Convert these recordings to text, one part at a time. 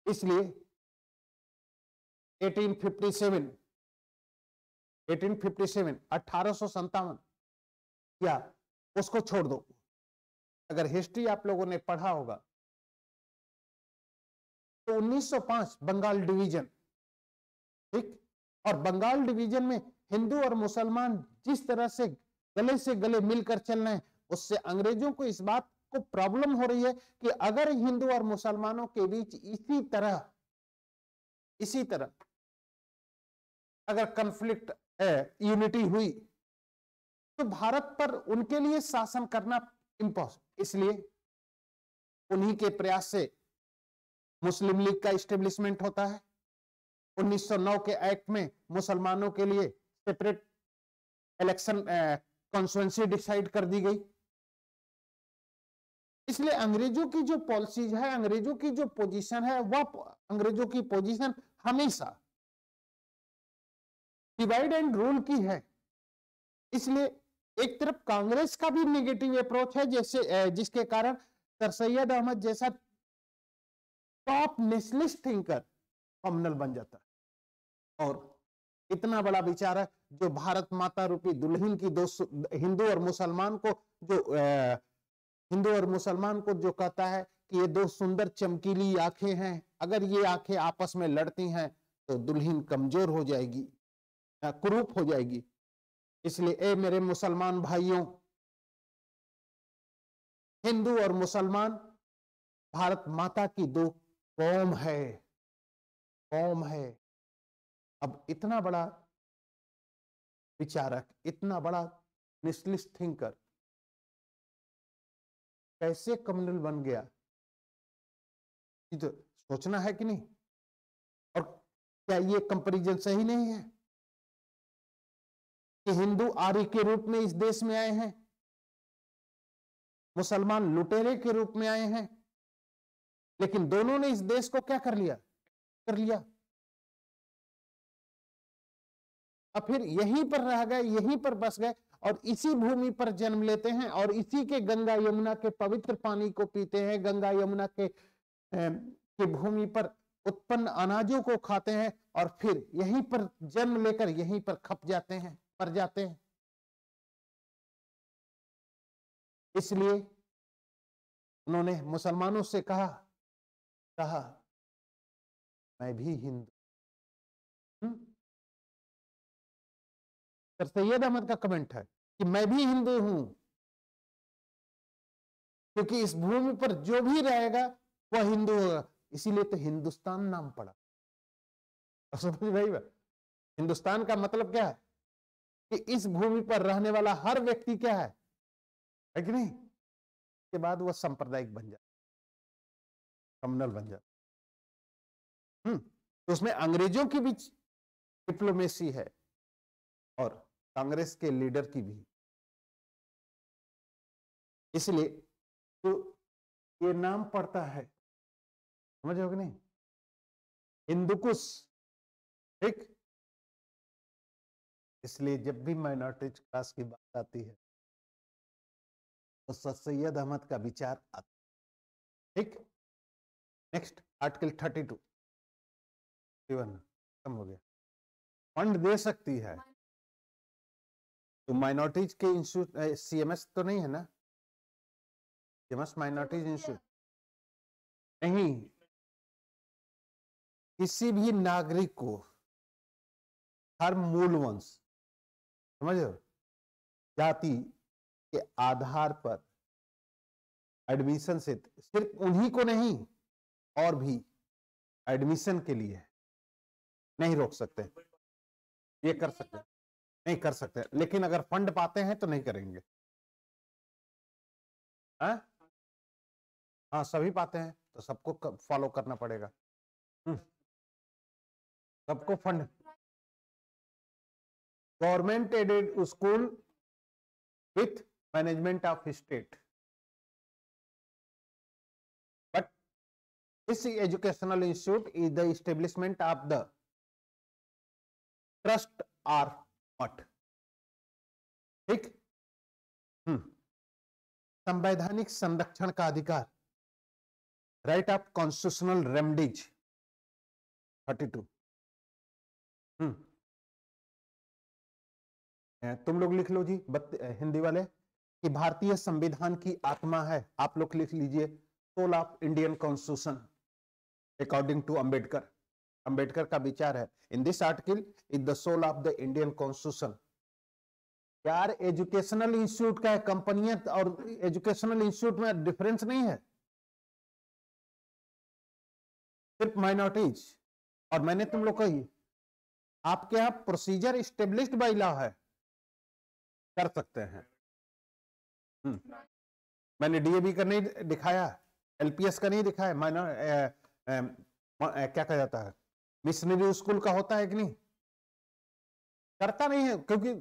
इसलिए 1857 या उसको छोड़ दो। अगर हिस्ट्री आप लोगों ने पढ़ा होगा तो 1905 बंगाल डिवीजन, ठीक, और बंगाल डिवीजन में हिंदू और मुसलमान जिस तरह से गले मिलकर चल रहे हैं, उससे अंग्रेजों को इस बात को प्रॉब्लम हो रही है कि अगर हिंदू और मुसलमानों के बीच इसी तरह अगर कॉन्फ्लिक्ट यूनिटी हुई तो भारत पर उनके लिए शासन करना इम्पॉसिबल। इसलिए उन्हीं के प्रयास से मुस्लिम लीग का इस्टेब्लिशमेंट होता है। 1909 के एक्ट में मुसलमानों के लिए सेपरेट इलेक्शन कॉन्स्टिट्यूएंसी डिसाइड कर दी गई। इसलिए अंग्रेजों की जो पॉलिसीज है, अंग्रेजों की जो पोजीशन है, वह अंग्रेजों की पोजीशन हमेशा डिवाइड एंड रूल की है। इसलिए एक तरफ कांग्रेस का भी नेगेटिव अप्रोच है, जैसे जिसके कारण सर सैयद अहमद जैसा टॉप नेशनलिस्ट थिंकर कॉमनल बन जाता है और इतना बड़ा विचारक जो भारत माता रूपी दुल्हन की दो हिंदू और मुसलमान को जो कहता है कि ये दो सुंदर चमकीली आंखें हैं, अगर ये आंखें आपस में लड़ती हैं तो दुल्हन कमजोर हो जाएगी, कुरूप हो जाएगी। इसलिए ए मेरे मुसलमान भाइयों, हिंदू और मुसलमान भारत माता की दो कौम है। अब इतना बड़ा विचारक, इतना बड़ा नेशनलिस्ट थिंकर कैसे कम्युनल बन गया, ये तो सोचना है कि नहीं। और क्या ये कंपैरिजन सही नहीं है कि हिंदू आर्य के रूप में इस देश में आए हैं, मुसलमान लुटेरे के रूप में आए हैं, लेकिन दोनों ने इस देश को क्या कर लिया। अब फिर यहीं पर रह गए, यहीं पर बस गए और इसी भूमि पर जन्म लेते हैं और इसी के गंगा यमुना के पवित्र पानी को पीते हैं, गंगा यमुना के भूमि पर उत्पन्न अनाजों को खाते हैं और फिर यहीं पर जन्म लेकर यहीं पर खप जाते हैं, मर जाते हैं। इसलिए उन्होंने मुसलमानों से कहा मैं भी हिंदू। सर सैयद अहमद का कमेंट है कि मैं भी हिंदू हूं, क्योंकि इस भूमि पर जो भी रहेगा वह हिंदू होगा, इसीलिए तो हिंदुस्तान नाम पड़ा। समझ भाई, हिंदुस्तान का मतलब क्या है कि इस भूमि पर रहने वाला हर व्यक्ति क्या है कि नहीं। के बाद वह सांप्रदायिक बन जाता, कम्युनल बन जाता। तो उसमें अंग्रेजों की भी डिप्लोमेसी है और कांग्रेस के लीडर की भी। इसलिए तो ये नाम पड़ता है, समझ हो कि नहीं, हिंदुकुश, ठीक। इसलिए जब भी माइनॉरिटीज क्लास की बात आती है तो सर सैयद अहमद का विचार आता है, ठीक। नेक्स्ट आर्टिकल 32 खत्म हो गया। फंड दे सकती है तो माइनॉरिटीज के इंस्टीट्यूट, सीएमएस तो नहीं है ना, सीएमएस माइनॉरिटीज इंस्टीट्यूट नहीं, किसी भी नागरिक को हर मूल वंश, समझ रहे हो, जाति के आधार पर एडमिशन से सिर्फ उन्हीं को नहीं और भी एडमिशन के लिए नहीं रोक सकते। ये कर सकते, नहीं कर सकते, लेकिन अगर फंड पाते हैं तो नहीं करेंगे। हाँ सभी पाते हैं तो सबको फॉलो करना पड़ेगा, सबको fund. Government aided school with management of state, but this educational institute is the establishment of the trust और मठ, ठीक। संवैधानिक संरक्षण का अधिकार, राइट ऑफ कॉन्स्टिट्यूशनल रेमेडीज, 32। तुम लोग लिख लो जी, हिंदी वाले, कि भारतीय संविधान की आत्मा है। आप लोग लिख लीजिए, soul of Indian constitution according to Ambedkar. Ambedkar का विचार है, in this article is the soul of the Indian constitution. यार एजुकेशनल इंस्टीट्यूट का है, कंपनियां और एजुकेशनल इंस्टीट्यूट में डिफरेंस नहीं है, सिर्फ माइनॉरिटीज। और मैंने तुम लोग कही, आपके यहां प्रोसीजर स्टेब्लिश्ड बाय लॉ है, कर सकते हैं। मैंने डीएवी का नहीं दिखाया, एलपीएस का नहीं दिखाया, क्या कहा जाता है, मिशनरी स्कूल का होता है कि नहीं? करता नहीं है, क्योंकि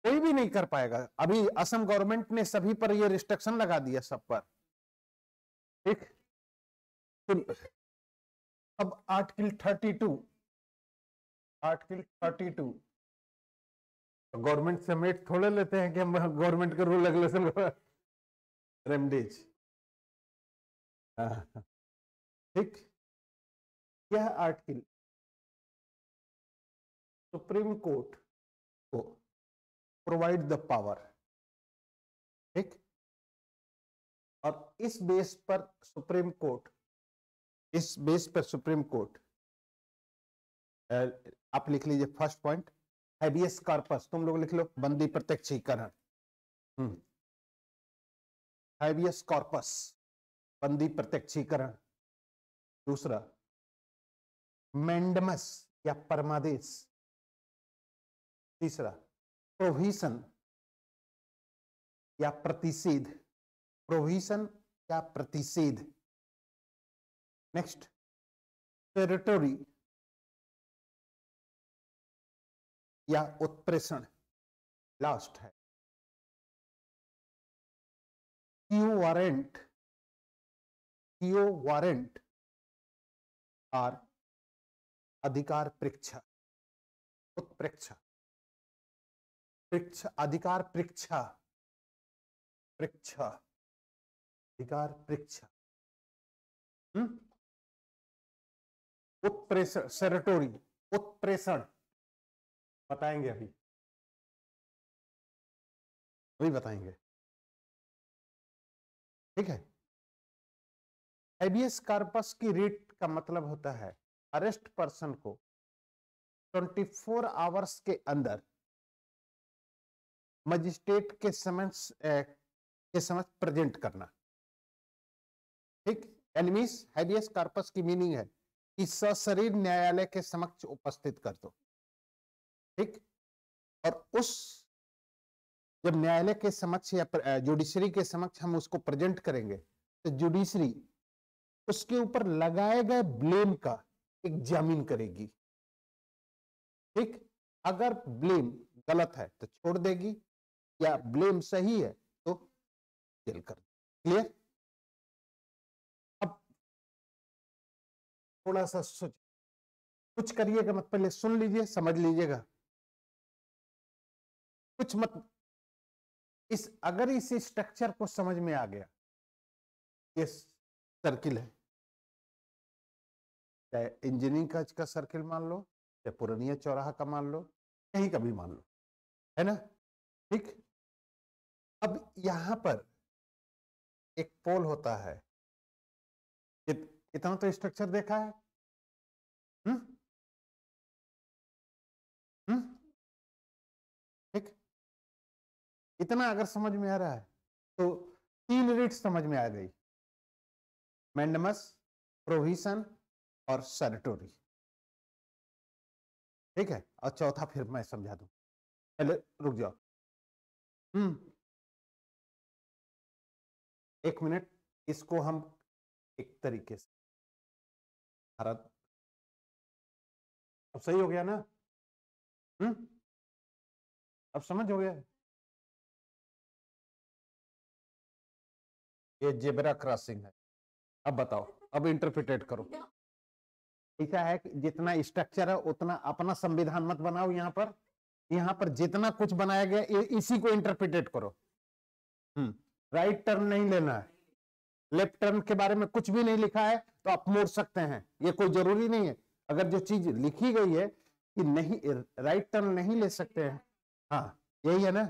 कोई भी नहीं कर पाएगा। अभी असम गवर्नमेंट ने सभी पर ये रिस्ट्रिक्शन लगा दिया, सब पर, ठीक। अब आर्टिकल 32 गवर्नमेंट से मेट थोड़े लेते हैं कि हम गवर्नमेंट के रूल रेगुलेशन रेमडीज, ठीक। यह आर्टिकल सुप्रीम कोर्ट को प्रोवाइड द पावर, ठीक। और इस बेस पर सुप्रीम कोर्ट, आप लिख लीजिए फर्स्ट पॉइंट, हैबियस कॉर्पस, तुम लोग लिख लो, बंदी प्रत्यक्षीकरण। हैबियस कॉर्पस, बंदी प्रत्यक्षीकरण। दूसरा, मैंडमस या परमादेश। तीसरा, प्रोविजन या प्रतिषेध, नेक्स्ट, टेरिटरी या उत्प्रेषण। लास्ट है क्यू वारंट और अधिकार परीक्षा, उत्प्रेक्षा, अधिकार परीक्षा, अधिकार परीक्षा, उत्प्रेषण, सेरेटोरी, उत्प्रेषण बताएंगे, अभी बताएंगे, ठीक है। हैबियस कॉर्पस की रीट का मतलब होता है अरेस्ट पर्सन को 24 आवर्स के अंदर मजिस्ट्रेट के समक्ष प्रेजेंट करना, ठीक। एनिमीज, हैबियस कॉर्पस की मीनिंग है कि सशरीर न्यायालय के समक्ष उपस्थित कर दो, ठीक। और जब न्यायालय के समक्ष या जुडिशरी के समक्ष हम उसको प्रेजेंट करेंगे, तो जुडिशरी उसके ऊपर लगाए गए ब्लेम का एग्जामिन करेगी, ठीक। अगर ब्लेम गलत है तो छोड़ देगी, या ब्लेम सही है तो जेल कर देगी। क्लियर? अब थोड़ा सा कुछ करिएगा मत, पहले सुन लीजिए, समझ लीजिएगा, कुछ मत। अगर इस स्ट्रक्चर को समझ में आ गया, ये सर्किल है, चाहे इंजीनियरिंग का सर्किल मान लो, चाहे पुरानिया चौराहा का मान लो, कहीं का भी मान लो, है ना, ठीक। अब यहां पर एक पोल होता है, इतना तो स्ट्रक्चर देखा है, ठीक। इतना अगर समझ में आ रहा है तो 3 रीट समझ में आ गई, मैंडमस, प्रोविजन और सेरेटोरी, ठीक है। और चौथा फिर मैं समझा दूं, पहले रुक जाओ, 1 मिनट, इसको हम एक तरीके से, भारत, अब सही हो गया ना? अब समझ हो गया? ये जेब्रा क्रॉसिंग है। अब बताओ, अब इंटरप्रिटेट करो। ऐसा है कि जितना स्ट्रक्चर है उतना अपना संविधान मत बनाओ, यहाँ पर जितना कुछ बनाया गया इसी को इंटरप्रिटेट करो। राइट टर्न नहीं लेना है, लेफ्ट टर्न के बारे में कुछ भी नहीं लिखा है तो आप मोड़ सकते हैं, ये कोई जरूरी नहीं है। अगर जो चीज लिखी गई है कि नहीं राइट टर्न नहीं ले सकते हैं, हाँ यही है ना,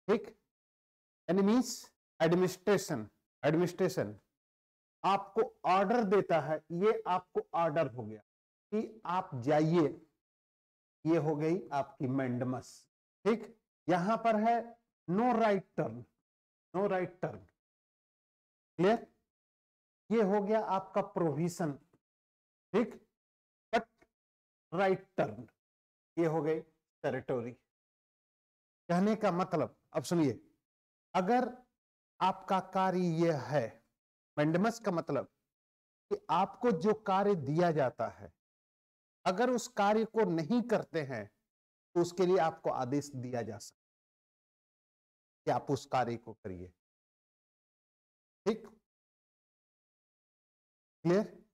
ठीक। यानी मीन्स एडमिनिस्ट्रेशन आपको ऑर्डर देता है, ये आपको ऑर्डर हो गया कि आप जाइए, ये हो गई आपकी मैंडमस, ठीक। यहां पर है no right turn, no right turn, clear. ये हो गया आपका प्रोविजन, ठीक। बट राइट टर्न ये हो गई टेरिटोरी। कहने का मतलब अब सुनिए, अगर आपका कार्य यह है, मैंडमस का मतलब कि आपको जो कार्य दिया जाता है, अगर उस कार्य को नहीं करते हैं तो उसके लिए आपको आदेश दिया जा सकता है कि आप उस कार्य को करिए, ठीक, क्लियर।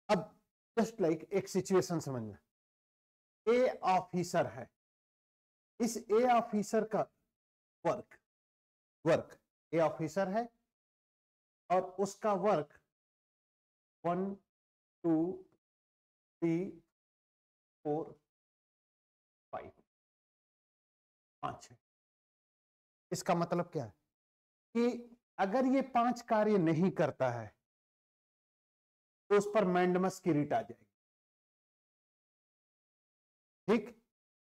अब जस्ट लाइक एक सिचुएशन समझना, ए ऑफिसर है, इस ए ऑफिसर का वर्क ए ऑफिसर है और उसका वर्क 1 2 3 4 5 है। इसका मतलब क्या है कि अगर ये 5 कार्य नहीं करता है तो उस पर मैंडमस की रिट आ जाएगी, ठीक।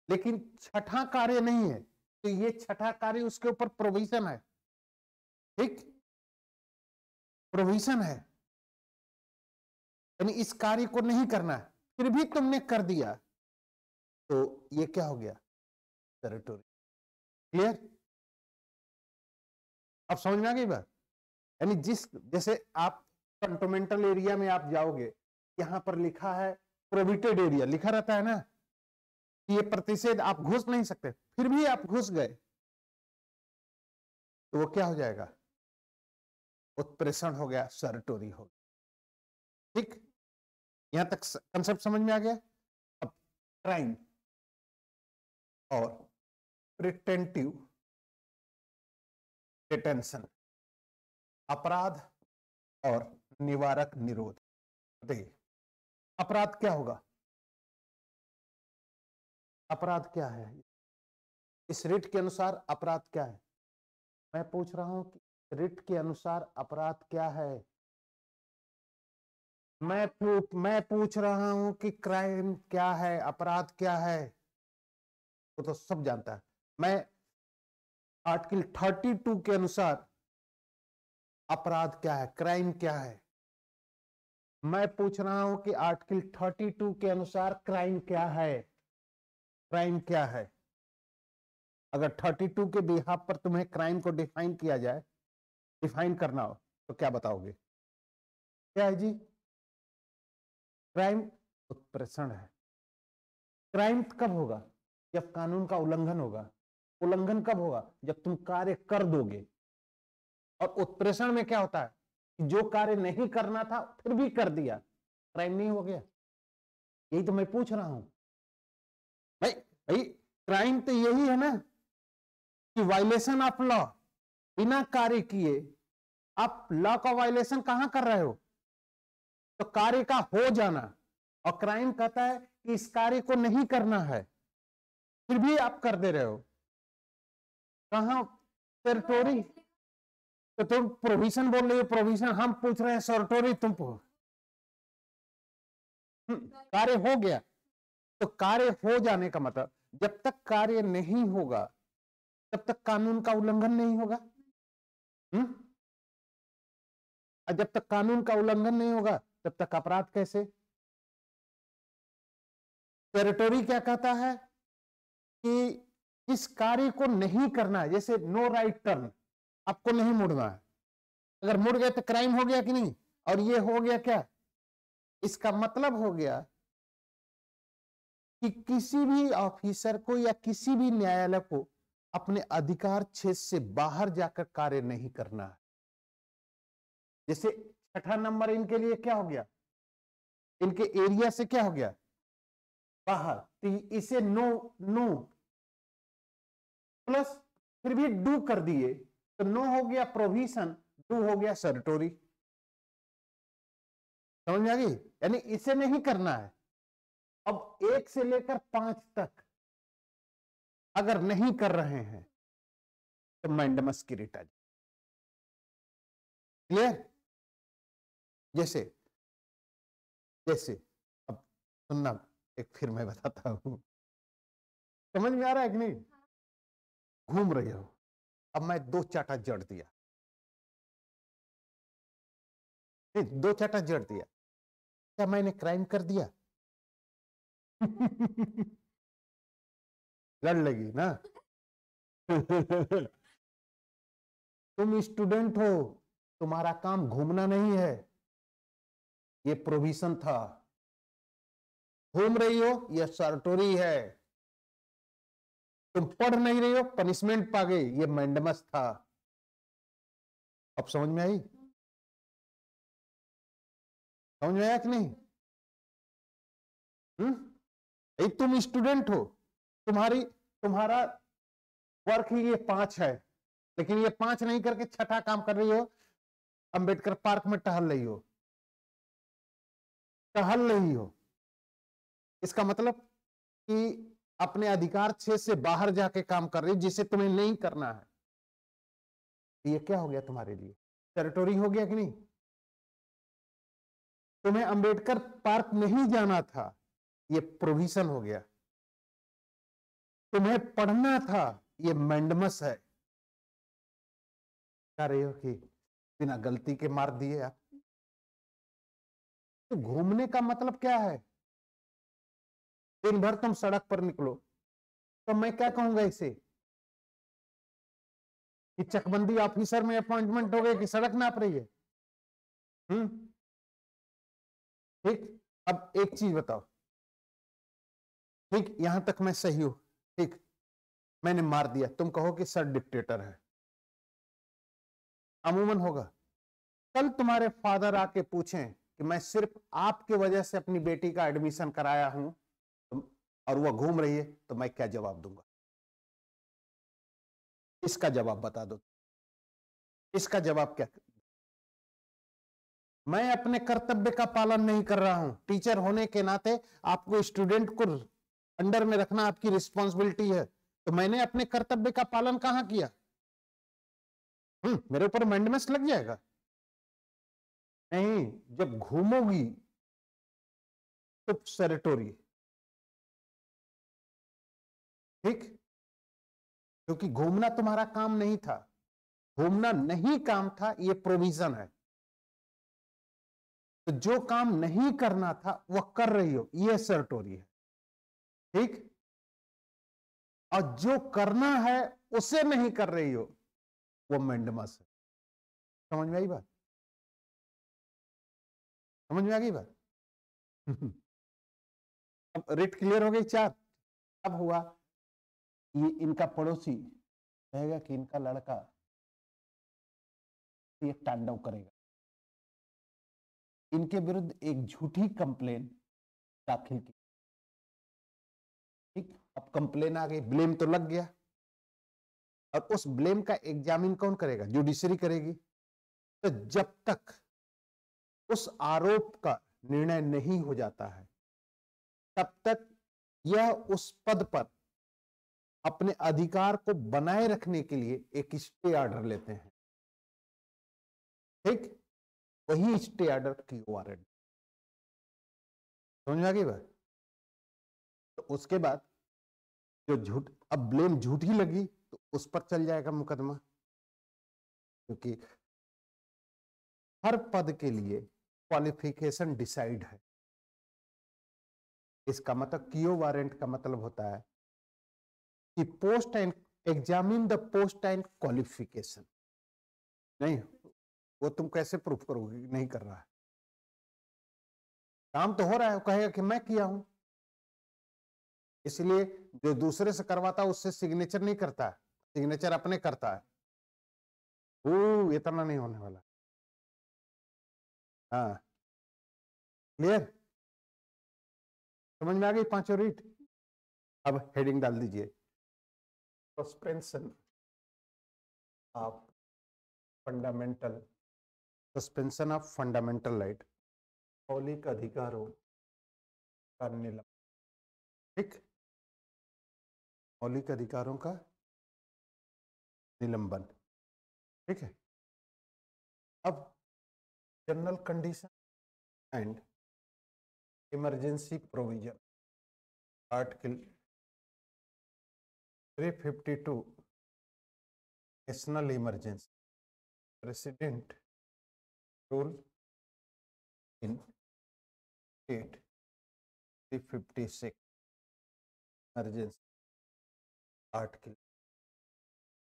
लेकिन छठा कार्य नहीं है तो ये छठा कार्य उसके ऊपर प्रोविजन है, ठीक, प्रोविजन है, यानी इस कार्य को नहीं करना है फिर भी तुमने कर दिया तो ये क्या हो गया, टेरिटोरी, क्लियर। अब समझ में आ गई बात। यानी जैसे आप कंटोमेंटल एरिया में आप जाओगे, यहां पर लिखा है प्रोहिबिटेड एरिया, लिखा रहता है ना कि ये प्रतिषेध, आप घुस नहीं सकते, फिर भी आप घुस गए तो वो क्या हो जाएगा, उत्प्रेषण हो गया, टेरिटोरी हो गया, ठीक। यहां तक कंसेप्ट समझ में आ गया। अब क्राइम और प्रिटेंटिव डिटेंशन, अपराध और निवारक निरोध। देखिए अपराध क्या होगा, अपराध क्या है, इस रिट के अनुसार अपराध क्या है, मैं पूछ रहा हूं कि रिट के अनुसार अपराध क्या है। मैं पूछ रहा हूं कि क्राइम क्या है, अपराध क्या है, वो तो सब जानता है। मैं आर्टिकल 32 के अनुसार अपराध क्या है, क्राइम क्या है, मैं पूछ रहा हूं कि आर्टिकल 32 के अनुसार क्राइम क्या है, क्राइम क्या है। अगर 32 के बिहाफ पर तुम्हें क्राइम को डिफाइन किया जाए, डिफाइन करना हो तो क्या बताओगे, क्या है जी, क्राइम उत्प्रेषण है। क्राइम कब होगा, जब कानून का उल्लंघन होगा। उल्लंघन कब होगा, जब तुम कार्य कर दोगे। और उत्प्रेषण में क्या होता है, जो कार्य नहीं करना था फिर भी कर दिया, क्राइम नहीं हो गया। यही तो मैं पूछ रहा हूं भाई। भाई क्राइम तो यही है ना कि वायलेशन ऑफ लॉ, बिना कार्य किए आप लॉ का वायलेशन कहां कर रहे हो, तो कार्य का हो जाना। और क्राइम कहता है कि इस कार्य को नहीं करना है फिर भी आप कर दे रहे हो, कहां, टेरिटोरी। तो तुम प्रोविजन बोल रहे हो, प्रोविजन हम पूछ रहे हैं, टेरिटोरी तुम कार्य हो गया। तो कार्य हो जाने का मतलब जब तक कार्य नहीं होगा तब तक कानून का उल्लंघन नहीं होगा। और जब तक कानून का उल्लंघन नहीं होगा तब तक अपराध कैसे। टेरिटोरी क्या कहता है कि इस कार्य को नहीं करना है, जैसे नो राइट टर्न, आपको नहीं मुड़ना है, अगर मुड़ गए तो क्राइम हो गया कि नहीं। और ये हो गया क्या, इसका मतलब हो गया कि किसी भी ऑफिसर को या किसी भी न्यायालय को अपने अधिकार क्षेत्र से बाहर जाकर कार्य नहीं करना है। जैसे छठा नंबर इनके लिए क्या हो गया, इनके एरिया से क्या हो गया, बाहर, तो इसे नो प्लस फिर भी डू कर दिए तो नो हो गया प्रोविजन, टू हो गया सर्टोरी। समझ में आ गई? यानी इसे नहीं करना है। अब 1 से लेकर 5 तक अगर नहीं कर रहे हैं तो मैंडमस की रिट आ जाए। क्लियर? जैसे जैसे अब सुनना, एक फिर मैं बताता हूं, समझ में आ रहा है कि नहीं? घूम रहे हो, अब मैं 2 चाटा जड़ दिया, नहीं 2 चाटा जड़ दिया, क्या मैंने क्राइम कर दिया? लड़ लगी ना? तुम स्टूडेंट हो, तुम्हारा काम घूमना नहीं है, ये प्रोविजन था। घूम रही हो, यह सर्टोरी है। तुम पढ़ नहीं रही हो, पनिशमेंट पा गई, ये मैंडमस था। अब समझ में आई? समझ में आया कि नहीं? तुम स्टूडेंट हो, तुम्हारा वर्क ही ये 5 है, लेकिन ये 5 नहीं करके छठा काम कर रही हो, अंबेडकर पार्क में टहल रही हो। इसका मतलब कि अपने अधिकार क्षेत्र से बाहर जाके काम कर रही हो, जिसे तुम्हें नहीं करना है। ये क्या हो गया तुम्हारे लिए? टेरिटोरी हो गया कि नहीं? तुम्हें अंबेडकर पार्क नहीं जाना था, ये प्रोविजन हो गया। तुम्हें पढ़ना था, ये मैंडमस है। कह रहे हो कि बिना गलती के मार दिए आप। तो घूमने का मतलब क्या है? दिन भर तुम सड़क पर निकलो, तो मैं क्या कहूंगा इसे कि चकबंदी ऑफिसर में अपॉइंटमेंट हो गई कि सड़क नाप रही है। ठीक, अब एक चीज बताओ, ठीक यहां तक मैं सही हूं, ठीक, मैंने मार दिया, तुम कहो कि सर डिक्टेटर है, अमूमन होगा। कल तुम्हारे फादर आके पूछें कि मैं सिर्फ आपके वजह से अपनी बेटी का एडमिशन कराया हूं और वह घूम रही है, तो मैं क्या जवाब दूंगा? इसका जवाब बता दो, इसका जवाब क्या? मैं अपने कर्तव्य का पालन नहीं कर रहा हूं। टीचर होने के नाते आपको स्टूडेंट को अंडर में रखना आपकी रिस्पॉन्सिबिलिटी है, तो मैंने अपने कर्तव्य का पालन कहां किया? मेरे ऊपर मैंडमस लग जाएगा? नहीं, जब घूमोगी तो टेरिटोरी, ठीक, क्योंकि घूमना तुम्हारा काम नहीं था, घूमना नहीं काम था, ये प्रोविजन है। तो जो काम नहीं करना था वह कर रही हो, ये टेरिटोरी है, ठीक, और जो करना है उसे नहीं कर रही हो, वो मैंडमस है। समझ में आई बात? समझ में आ गई बात? अब रिट क्लियर हो गई 4। अब हुआ ये इनका पड़ोसी कहेगा कि इनका लड़का ये तांडव करेगा, इनके विरुद्ध एक झूठी कंप्लेन दाखिल की। ठीक, अब कंप्लेन आ गई, ब्लेम तो लग गया, और उस ब्लेम का एग्जामिन कौन करेगा? जुडिशरी करेगी। तो जब तक उस आरोप का निर्णय नहीं हो जाता है, तब तक यह उस पद पर अपने अधिकार को बनाए रखने के लिए एक स्टे ऑर्डर लेते हैं। ठीक, वही स्टे ऑर्डर की वारंट। समझ में आ गई बात? तो उसके बाद जो अब ब्लेम झूठी लगी तो उस पर चल जाएगा मुकदमा, क्योंकि हर पद के लिए क्वालिफिकेशन डिसाइड है। इसका मतलब क्यू वारंट का मतलब होता है कि post and examine the post and qualification. नहीं, वो तुम कैसे प्रूफ करोगे नहीं कर रहा है? काम तो हो रहा है, कहेगा कि मैं किया हूं। इसलिए जो दूसरे से करवाता है उससे सिग्नेचर नहीं करता है, सिग्नेचर अपने करता है। इतना नहीं होने वाला। हाँ, क्लियर? समझ में आ गई पांचों रीट? अब हेडिंग डाल दीजिए, suspension of fundamental suspension of fundamental right, मौलिक अधिकारों का निलंबन। ठीक, मौलिक अधिकारों का निलंबन। ठीक है, अब general condition and emergency provision, article 352, national emergency, president rule in state, 356 emergency, article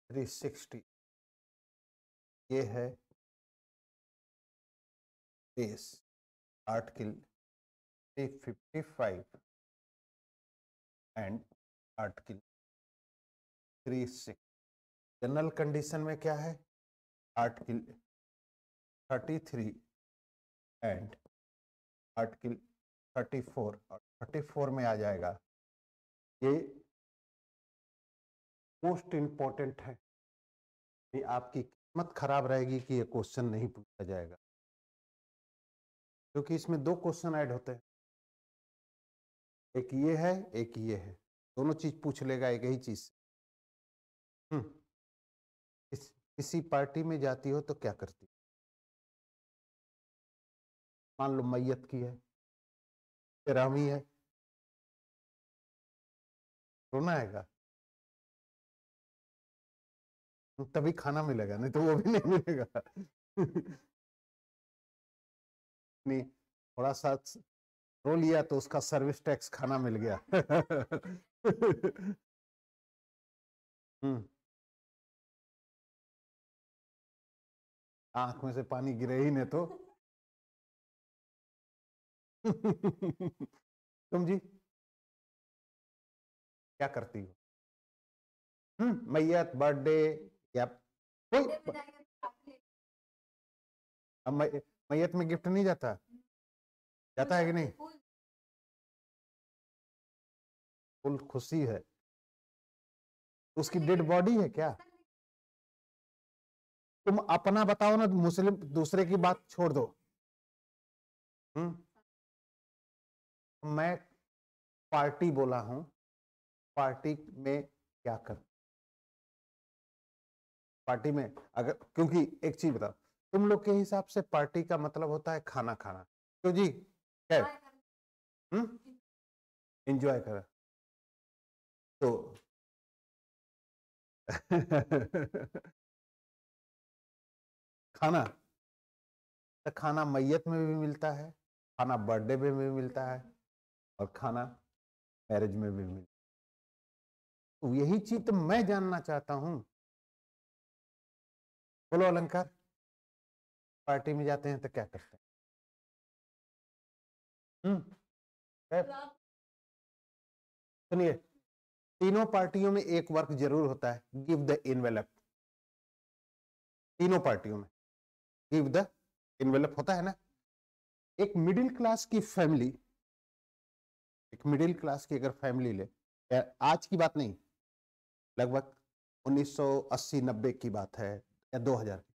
360, ये है base, article 355 and article 36। General condition में क्या है, आर्टिकल 33 एंड आर्टिकल 34, और 34 में आ जाएगा, ये मोस्ट इंपॉर्टेंट है, ये आपकी किस्मत खराब रहेगी कि ये क्वेश्चन नहीं पूछा जाएगा, क्योंकि इसमें दो क्वेश्चन ऐड होते हैं, एक ये है एक ये है, दोनों चीज पूछ लेगा एक ही चीज। किसी पार्टी में जाती हो तो क्या करती हो? मान लो मैयत की है, तेरामी है, रोना आएगा, तभी खाना मिलेगा, नहीं तो वो भी नहीं मिलेगा। नहीं, थोड़ा सा रो लिया तो उसका सर्विस टैक्स खाना मिल गया। आंख में से पानी गिरे ही नहीं तो। तुम जी क्या करती हो? मैयत, बर्थडे या कोई, अब मैयत में गिफ्ट नहीं जाता, जाता है कि नहीं? फुल खुशी है, उसकी डेड बॉडी है क्या? तुम अपना बताओ ना, मुस्लिम दूसरे की बात छोड़ दो। मैं पार्टी बोला हूं, पार्टी में क्या कर, पार्टी में अगर, क्योंकि एक चीज बताओ, तुम लोग के हिसाब से पार्टी का मतलब होता है खाना खाना, तो जी क्या एंजॉय करा तो खाना, तो खाना मैयत में भी मिलता है, खाना बर्थडे में भी मिलता है, और खाना मैरिज में भी मिलता है। तो यही चीज तो मैं जानना चाहता हूं। बोलो अलंकार, पार्टी में जाते हैं तो क्या करते हैं? सुनिए, तीनों पार्टियों में एक वर्क जरूर होता है, गिव द इनवेलप। तीनों पार्टियों में गिव द इनवेलप होता है ना। एक मिडिल क्लास की फैमिली, एक मिडिल क्लास की अगर फैमिली ले, आज की बात नहीं, लगभग 1980-90 की बात है या 2000 की,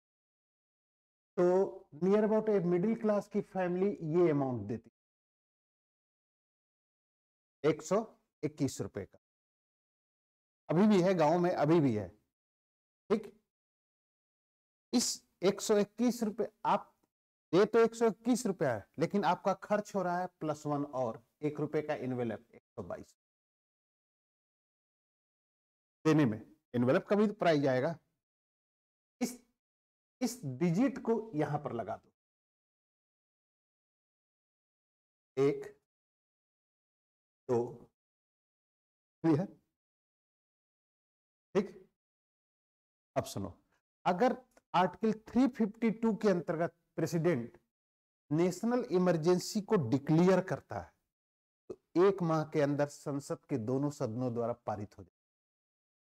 तो near about a middle class की फैमिली ये अमाउंट देती, 121 रुपए का, अभी भी है गांव में, अभी भी है। ठीक, इस 121 रुपए आप दे तो 121 रुपया है, लेकिन आपका खर्च हो रहा है +1 और 1 रुपए का इनवेलप, 122 देने में। इनवेलप का भी तो प्राइस आएगा। इस डिजिट को यहां पर लगा दो, 1 2, क्लियर? ठीक, अब सुनो, अगर आर्टिकल 352 के अंतर्गत प्रेसिडेंट नेशनल इमरजेंसी को डिक्लेयर करता है, तो 1 माह के अंदर संसद के दोनों सदनों द्वारा पारित हो जाए,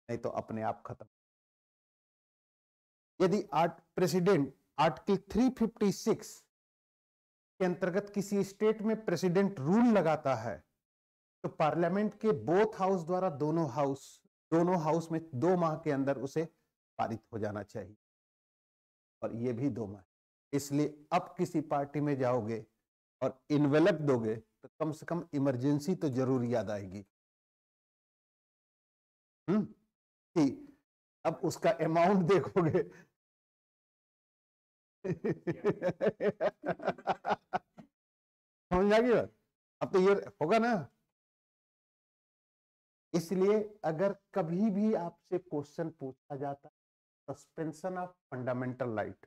नहीं तो अपने आप खत्म। यदि प्रेसिडेंट आर्टिकल 356 के अंतर्गत किसी स्टेट में प्रेसिडेंट रूल लगाता है, तो पार्लियामेंट के बोथ हाउस द्वारा दोनों हाउस में 2 माह के अंदर उसे पारित हो जाना चाहिए, और ये भी 2 माह। इसलिए अब किसी पार्टी में जाओगे और इन्वेलप दोगे तो कम से कम इमरजेंसी तो जरूर याद आएगी। कि अब उसका अमाउंट देखोगे समझ आ गई बात? अब तो ये होगा ना। इसलिए अगर कभी भी आपसे क्वेश्चन पूछा जाता suspension of fundamental right,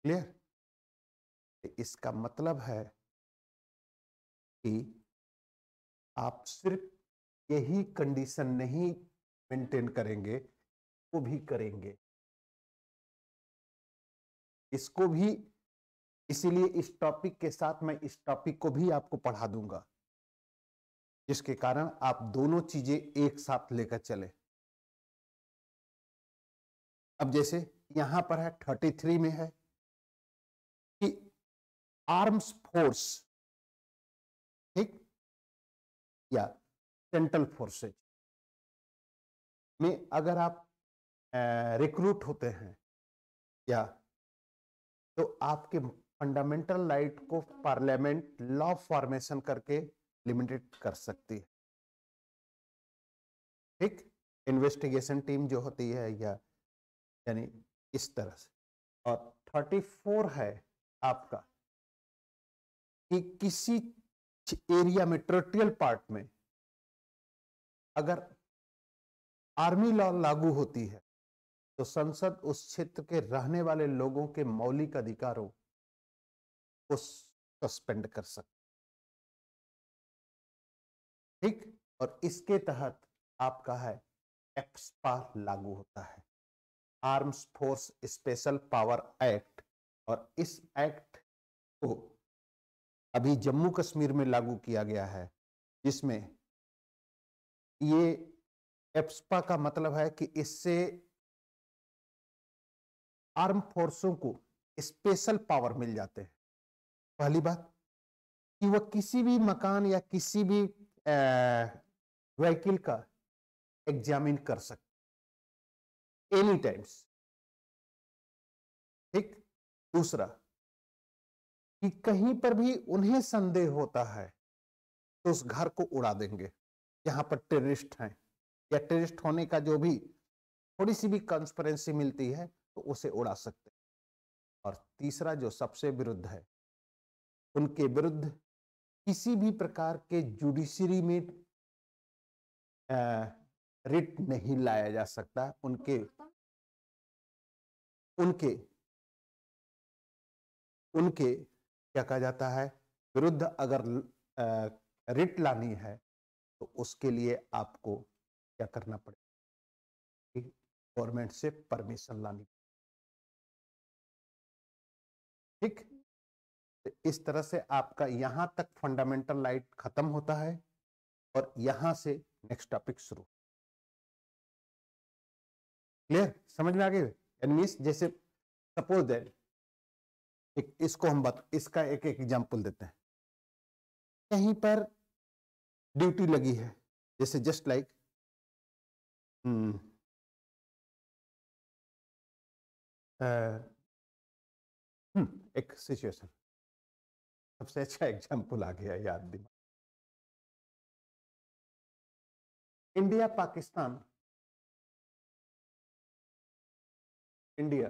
clear, इसका मतलब है कि आप सिर्फ यही कंडीशन नहीं मेंटेन करेंगे, वो भी करेंगे, इसको भी। इसीलिए इस टॉपिक के साथ मैं इस टॉपिक को भी आपको पढ़ा दूंगा, जिसके कारण आप दोनों चीजें एक साथ लेकर चले। अब जैसे यहां पर है 33 में है कि आर्म्स फोर्स, ठीक, या सेंट्रल फोर्सेज में अगर आप रिक्रूट होते हैं या, तो आपके फंडामेंटल राइट को पार्लियामेंट लॉ फॉर्मेशन करके लिमिटेड कर सकती है, ठीक। इन्वेस्टिगेशन टीम जो होती है या यानी इस तरह से। और 34 है आपका कि किसी एरिया में, टेरिटोरियल पार्ट में अगर आर्मी लॉ लागू होती है तो संसद उस क्षेत्र के रहने वाले लोगों के मौलिक अधिकारों को सस्पेंड कर सकती, ठीक। और इसके तहत आपका है एक्सपा लागू होता है, arms force special power act. और इस एक्ट को अभी जम्मू कश्मीर में लागू किया गया है, जिसमें ये एक्सपा का मतलब है कि इससे आर्म फोर्सों को स्पेशल पावर मिल जाते हैं। पहली बात कि वह किसी भी मकान या किसी भी व्हीकल का एग्जामिन कर सकते एनी टाइम्स, ठीक। दूसरा कि कहीं पर भी उन्हें संदेह होता है तो उस घर को उड़ा देंगे जहां पर टेररिस्ट हैं, या टेररिस्ट होने का जो भी थोड़ी सी भी कॉन्स्पिरेंसी मिलती है तो उसे उड़ा सकते हैं। और तीसरा जो सबसे विरुद्ध है, उनके विरुद्ध किसी भी प्रकार के जुडिशरी में रिट नहीं लाया जा सकता, उनके उनके उनके क्या कहा जाता है, विरुद्ध अगर रिट लानी है तो उसके लिए आपको क्या करना पड़ेगा, गवर्नमेंट से परमिशन लानी, ठीक। तो इस तरह से आपका यहां तक फंडामेंटल राइट खत्म होता है और यहां से नेक्स्ट टॉपिक शुरू। क्लियर, समझ में आ गई? एनमीस जैसे सपोज दैट इसको हम इसका एक एग्जांपल देते हैं। कहीं पर ड्यूटी लगी है, जैसे जस्ट लाइक एक सिचुएशन, सबसे अच्छा एग्जांपल आ गया याद दिमाग। India Pakistan, India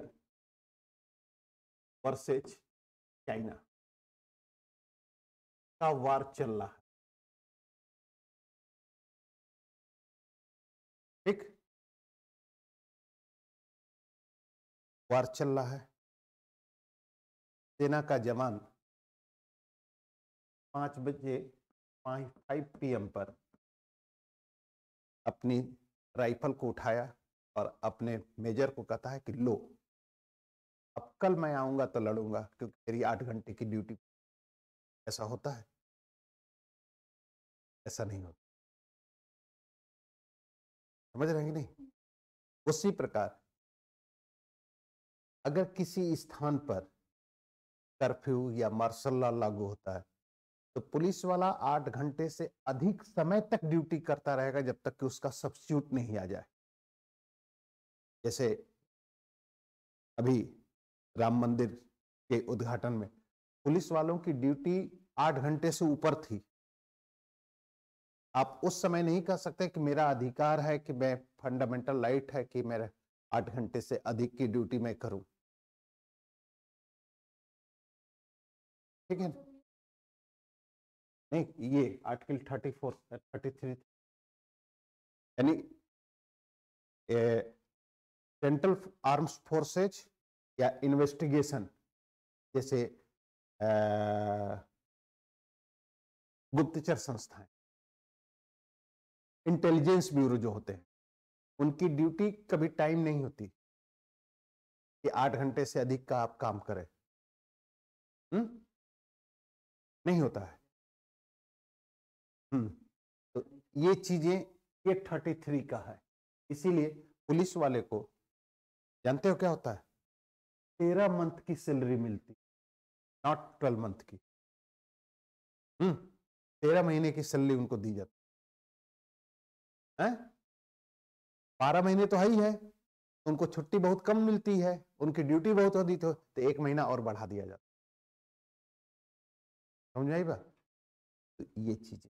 versus China का वार चल रहा है, ठीक। वार चल रहा है, सेना का जवान 5 बजे 5 PM पर अपनी राइफल को उठाया और अपने मेजर को कहता है कि लो, अब कल मैं आऊंगा तो लड़ूंगा क्योंकि मेरी 8 घंटे की ड्यूटी। ऐसा होता है? ऐसा नहीं होता। समझ रहे हैं कि नहीं? उसी प्रकार अगर किसी स्थान पर कर्फ्यू या मार्शल लॉ लागू होता है तो पुलिस वाला 8 घंटे से अधिक समय तक ड्यूटी करता रहेगा जब तक कि उसका सब्स्टिट्यूट नहीं आ जाए। जैसे अभी राम मंदिर के उद्घाटन में पुलिस वालों की ड्यूटी 8 घंटे से ऊपर थी। आप उस समय नहीं कह सकते कि मेरा अधिकार है कि मैं फंडामेंटल राइट है कि मेरा 8 घंटे से अधिक की ड्यूटी मैं करूं। ठीक है, नहीं ये आर्टिकल 34 33 यानी सेंट्रल आर्म्स फोर्सेज या इन्वेस्टिगेशन जैसे गुप्तचर संस्थाएं, इंटेलिजेंस ब्यूरो जो होते हैं, उनकी ड्यूटी कभी टाइम नहीं होती कि 8 घंटे से अधिक का आप काम करें। नहीं होता है। तो ये चीजें ये 33 का है। इसीलिए पुलिस वाले को जानते हो क्या होता है, 13 मंथ की सैलरी मिलती, नॉट 12 मंथ की। 13 महीने की सैलरी उनको दी जाती है। 12 महीने तो है ही है, उनको छुट्टी बहुत कम मिलती है, उनकी ड्यूटी बहुत होती तो 1 महीना और बढ़ा दिया जाता। समझ आई बात? तो ये चीजें